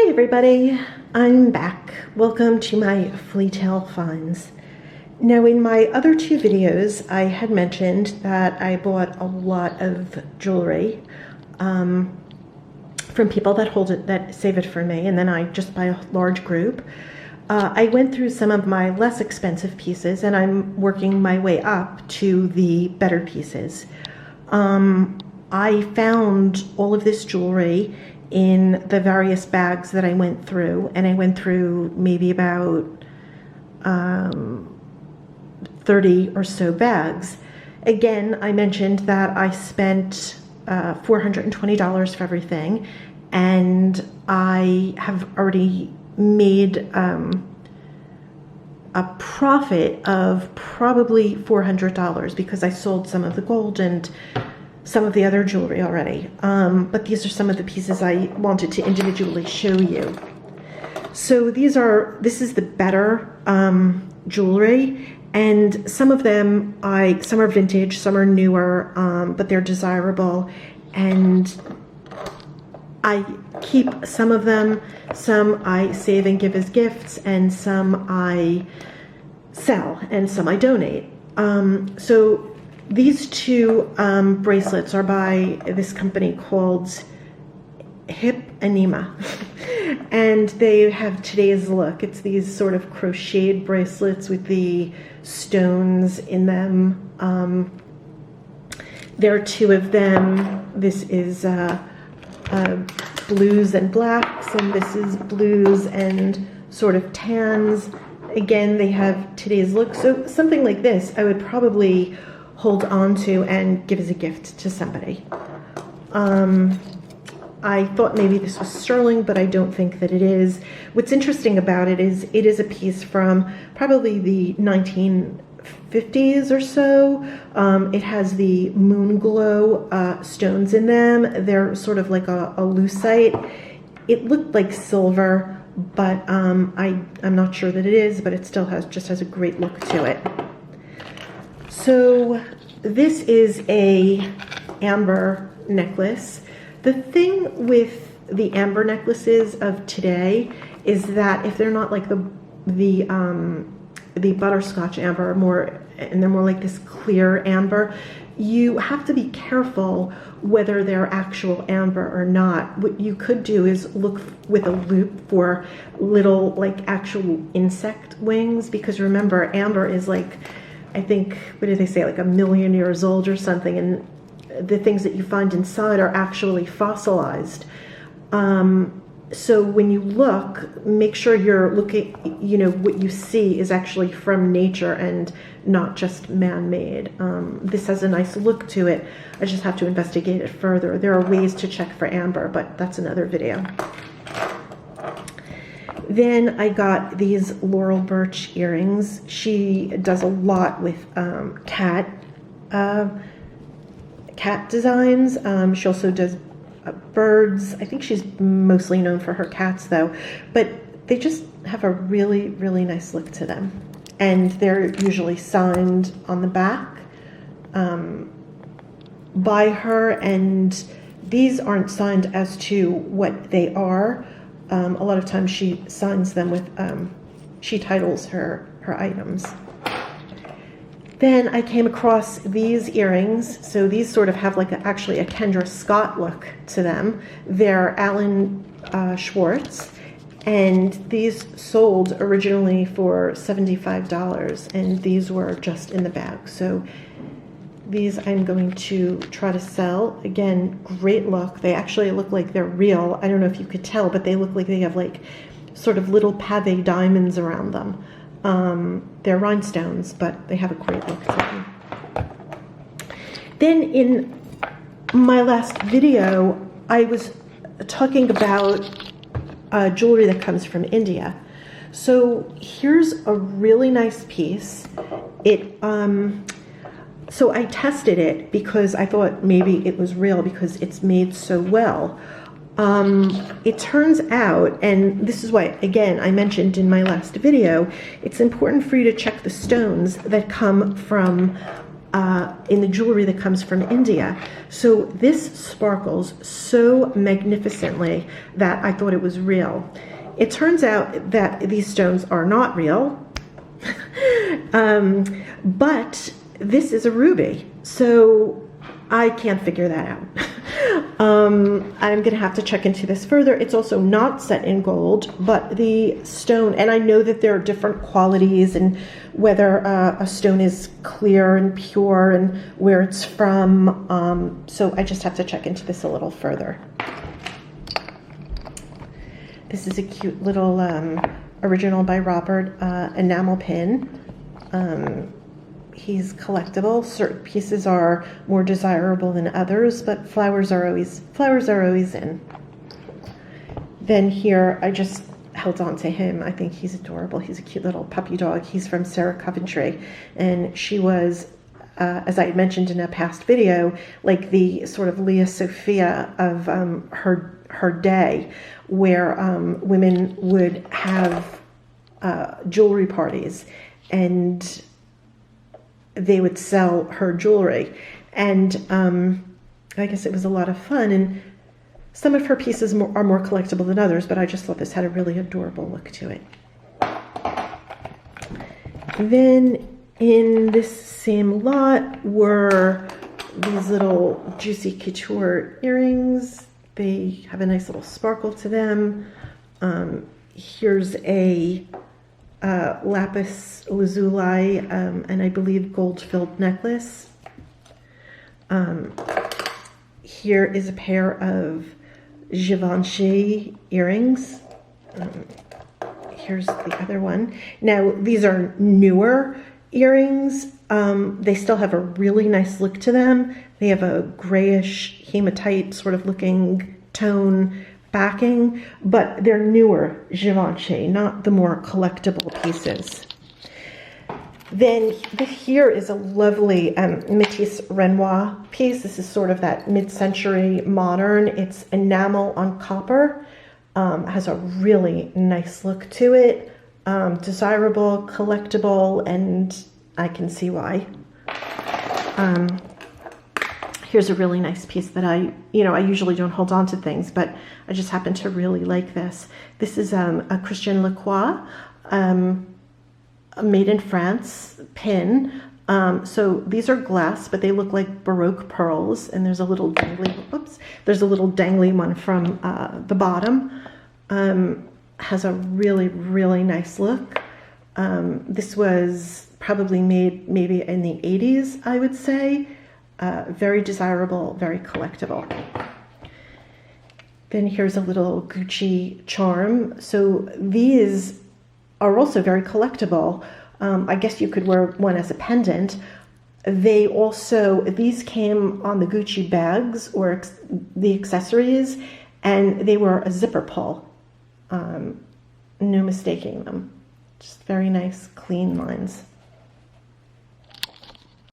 Hi everybody, I'm back. Welcome to my flea tail finds. Now in my other two videos I had mentioned that I bought a lot of jewelry from people that hold it, that save it for me, and then I just buy a large group. I went through some of my less expensive pieces and I'm working my way up to the better pieces. I found all of this jewelry in the various bags that I went through, and I went through maybe about 30 or so bags. Again, I mentioned that I spent $420 for everything, and I have already made a profit of probably $400 because I sold some of the gold and some of the other jewelry already. But these are some of the pieces I wanted to individually show you. So this is the better jewelry, and some of them, some are vintage, some are newer, but they're desirable, and I keep some of them, some I save and give as gifts, and some I sell, and some I donate. So these two bracelets are by this company called Hip Anima, and they have today's look. It's these sort of crocheted bracelets with the stones in them. There are two of them. This is blues and blacks, and this is blues and sort of tans. Again, they have today's look. So something like this I would probably hold on to and give as a gift to somebody. I thought maybe this was sterling, but I don't think that it is. What's interesting about it is a piece from probably the 1950s or so. It has the moon glow stones in them. They're sort of like a lucite. It looked like silver, but I'm not sure that it is, but it still just has a great look to it. So this is a amber necklace. The thing with the amber necklaces of today is that if they're not like the butterscotch amber, and they're more like this clear amber, you have to be careful whether they're actual amber or not. What you could do is look with a loupe for little like actual insect wings, because remember, amber is like, I think, what do they say, like 1,000,000 years old or something, and the things that you find inside are actually fossilized. So when you look, make sure you're looking, what you see is actually from nature and not just man-made. This has a nice look to it. I just have to investigate it further. There are ways to check for amber, but that's another video. Then I got these Laurel Birch earrings. She does a lot with cat designs. She also does birds. I think she's mostly known for her cats though, but they just have a really, really nice look to them. And they're usually signed on the back by her, and these aren't signed as to what they are. A lot of times she signs them with, she titles her items. Then I came across these earrings. So these sort of have like actually a Kendra Scott look to them. They're Alan Schwartz, and these sold originally for $75, and these were just in the bag. So these I'm going to try to sell. Again, great look. They actually look like they're real. I don't know if you could tell, but they look like they have like sort of little pave diamonds around them. They're rhinestones, but they have a great look to them. Then in my last video, I was talking about jewelry that comes from India. So here's a really nice piece. So I tested it because I thought maybe it was real because it's made so well. It turns out, and this is why, again, I mentioned in my last video, it's important for you to check the stones that come from in the jewelry that comes from India. So this sparkles so magnificently that I thought it was real. It turns out that these stones are not real, but this is a ruby, so I can't figure that out. I'm going to have to check into this further. It's also not set in gold, but the stone, and I know that there are different qualities and whether a stone is clear and pure and where it's from. So I just have to check into this a little further. This is a cute little original by Robert enamel pin. He's collectible. Certain pieces are more desirable than others, but flowers are always in. Then here, I just held on to him. I think he's adorable. He's a cute little puppy dog. He's from Sara Coventry, and she was, as I had mentioned in a past video, like the sort of Leah Sophia of her day, where women would have jewelry parties and they would sell her jewelry, and I guess it was a lot of fun, and some of her pieces are more collectible than others, but I just thought this had a really adorable look to it. Then in this same lot were these little Juicy Couture earrings. They have a nice little sparkle to them. Here's a lapis lazuli and I believe gold-filled necklace. Here is a pair of Givenchy earrings. Here's the other one. Now, these are newer earrings. They still have a really nice look to them. They have a grayish hematite sort of looking tone backing, but they're newer Givenchy, not the more collectible pieces. Then here is a lovely Métis Renoir piece. This is sort of that mid-century modern. It's enamel on copper. Has a really nice look to it. Desirable, collectible, and I can see why. Here's a really nice piece that I usually don't hold on to things, but I just happen to really like this. This is a Christian Lacroix, made in France pin. So these are glass, but they look like Baroque pearls, and there's a little dangly one from the bottom. Has a really, really nice look. This was probably made maybe in the 80s, I would say. Very desirable, very collectible. Then here's a little Gucci charm. So these are also very collectible. I guess you could wear one as a pendant. These came on the Gucci bags or the accessories, and they were a zipper pull. No mistaking them. Just very nice, clean lines.